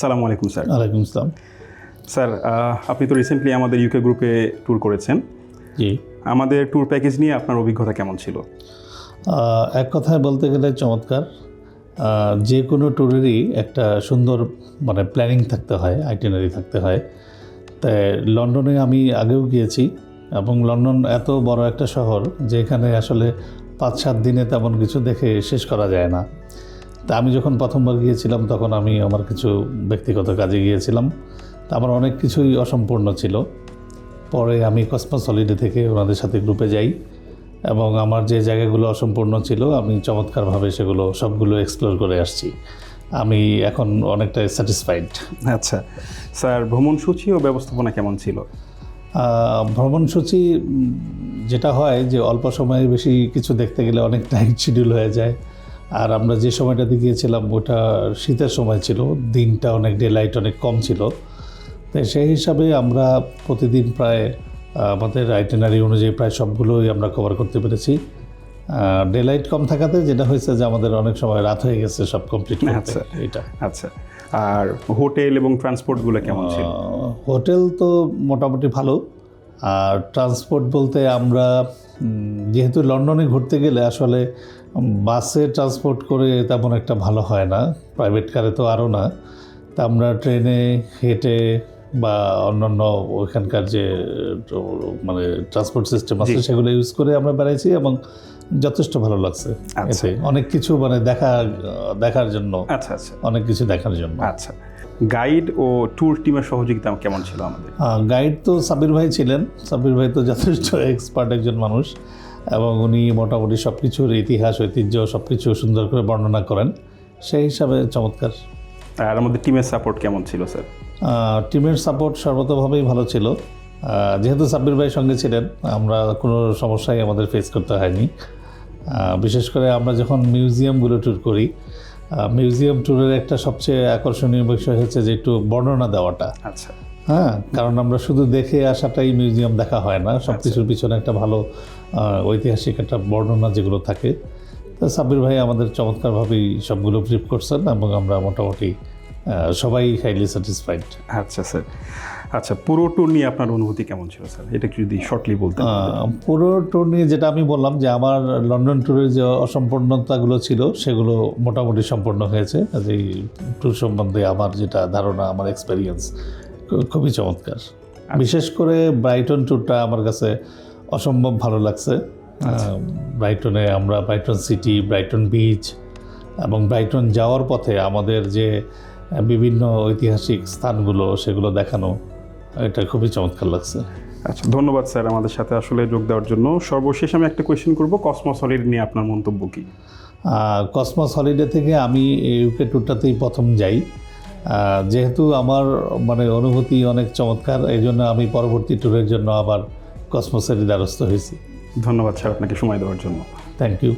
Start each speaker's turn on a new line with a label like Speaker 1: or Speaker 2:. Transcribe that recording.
Speaker 1: সালামু আলাইকুম স্যার।
Speaker 2: ওয়ালাইকুম আসসালাম।
Speaker 1: স্যার, আপনি তো রিসেন্টলি আমাদের ইউকে গ্রুপে ট্যুর করেছেন।
Speaker 2: জি,
Speaker 1: আমাদের ট্যুর প্যাকেজ নিয়ে আপনার অভিজ্ঞতা কেমন ছিল?
Speaker 2: এক কথায় বলতে গেলে চমৎকার। যে কোনো ট্যুরেরই একটা সুন্দর প্ল্যানিং থাকতে হয়, আইটিনারি থাকতে হয়। তাই লন্ডনে আমি আগেও গিয়েছি এবং লন্ডন এত বড় একটা শহর যেখানে আসলে 5-7 দিনে তেমন কিছু দেখে শেষ করা যায় না। তা আমি যখন প্রথমবার গিয়েছিলাম তখন আমি আমার কিছু ব্যক্তিগত কাজে গিয়েছিলাম। তা আমার অনেক কিছুই অসম্পূর্ণ ছিল। পরে আমি কসমস হলিডে থেকে ওনাদের সাথে গ্রুপে যাই এবং আমার যে জায়গাগুলো অসম্পূর্ণ ছিল আমি চমৎকারভাবে সেগুলো সবগুলো এক্সপ্লোর করে আসছি। আমি এখন অনেকটা স্যাটিসফাইড।
Speaker 1: আচ্ছা স্যার, ভ্রমণসূচি ও ব্যবস্থাপনা কেমন ছিল?
Speaker 2: ভ্রমণসূচি যেটা হয় যে অল্প সময়ে বেশি কিছু দেখতে গেলে অনেক টাইট শিডিউল হয়ে যায়। আর আমরা যে সময়টাতে গিয়েছিলাম ওটা শীতের সময় ছিল, দিনটা অনেক ডে লাইট অনেক কম ছিল। তাই সেই হিসাবে আমরা প্রতিদিন প্রায় আমাদের আইটিনারি অনুযায়ী প্রায় সবগুলোই আমরা কভার করতে পেরেছি। ডে লাইট কম থাকাতে যেটা হয়েছে যে আমাদের অনেক সময় রাত হয়ে গেছে সব কমপ্লিট করতে।
Speaker 1: আচ্ছা
Speaker 2: এটা
Speaker 1: আচ্ছা। আর হোটেল এবং ট্রান্সপোর্টগুলো কেমন ছিল?
Speaker 2: হোটেল তো মোটামুটি ভালো। আর ট্রান্সপোর্ট বলতে আমরা যেহেতু লন্ডনে ঘুরতে গেলে আসলে বাসে ট্রান্সপোর্ট করে তেমন একটা ভালো হয় না, প্রাইভেট কারে তো আরও না। তা আমরা ট্রেনে, হেঁটে বা অন্যান্য ওইখানকার যে ট্রান্সপোর্ট সিস্টেম আছে সেগুলো ইউজ করে আমরা বেড়াইছি এবং যথেষ্ট ভালো লাগছে। এতে অনেক কিছু দেখার জন্য,
Speaker 1: আচ্ছা আচ্ছা,
Speaker 2: অনেক কিছু দেখার জন্য।
Speaker 1: আচ্ছা। গাইড ও ট্যুর টিমের সহযোগিতা কেমন ছিল আমাদের?
Speaker 2: গাইড তো সাব্বির ভাই ছিলেন। সাব্বির ভাই তো যথেষ্ট এক্সপার্ট একজন মানুষ এবং উনি মোটামুটি সব কিছুর ইতিহাস, ঐতিহ্য সব কিছু সুন্দর করে বর্ণনা করেন। সেই হিসাবে চমৎকার।
Speaker 1: আর আমাদের টিমের সাপোর্ট কেমন ছিল স্যার?
Speaker 2: টিমের সাপোর্ট সর্বতোভাবেই ভালো ছিল। যেহেতু সাব্বির ভাই সঙ্গে ছিলেন আমরা কোনো সমস্যাই আমাদের ফেস করতে হয়নি। বিশেষ করে আমরা যখন মিউজিয়ামগুলো ট্যুর করি, মিউজিয়াম ট্যুরের একটা সবচেয়ে আকর্ষণীয় বিষয় হচ্ছে যে একটু বর্ণনা দেওয়াটা।
Speaker 1: আচ্ছা,
Speaker 2: হ্যাঁ, কারণ আমরা শুধু দেখে আসাটাই মিউজিয়াম দেখা হয় না, সব কিছুর পিছনে একটা ভালো ঐতিহাসিক একটা বর্ণনা যেগুলো থাকে। তো সাব্বির ভাই আমাদের চমৎকারভাবেই সবগুলো ব্রিফ করছেন এবং আমরা মোটামুটি সবাই হাইলি স্যাটিসফাইড।
Speaker 1: আচ্ছা স্যার। আচ্ছা, পুরো ট্যুর নিয়ে আপনার অনুভূতি কেমন ছিল স্যার? এটা একটু যদি শর্টলি বলতেন।
Speaker 2: পুরো ট্যুর নিয়ে যেটা আমি বললাম যে আমার লন্ডন ট্যুরের যে অসম্পূর্ণতাগুলো ছিল সেগুলো মোটামুটি সম্পূর্ণ হয়েছে। এই ট্যুর সম্বন্ধে আমার যেটা ধারণা, আমার এক্সপেরিয়েন্স খুবই চমৎকার। বিশেষ করে ব্রাইটন ট্যুরটা আমার কাছে অসম্ভব ভালো লাগছে। ব্রাইটনে আমরা ব্রাইটন সিটি, ব্রাইটন বিচ এবং ব্রাইটন যাওয়ার পথে আমাদের যে বিভিন্ন ঐতিহাসিক স্থানগুলো সেগুলো দেখানো, এটা খুবই চমৎকার লাগছে।
Speaker 1: আচ্ছা, ধন্যবাদ স্যার আমাদের সাথে আসলে যোগ দেওয়ার জন্য। সর্বশেষ আমি একটা কোয়েশ্চেন করব, কসমস হলিডে নিয়ে আপনার মন্তব্য কী?
Speaker 2: কসমস হলিডে থেকে আমি ইউকে ট্যুরটাতেই প্রথম যাই। যেহেতু আমার অনুভূতি অনেক চমৎকার, এই জন্য আমি পরবর্তী ট্যুরের জন্য আবার কসমসেরই দ্বারস্থ হয়েছি।
Speaker 1: ধন্যবাদ স্যার আপনাকে সময় দেওয়ার জন্য।
Speaker 2: Thank you.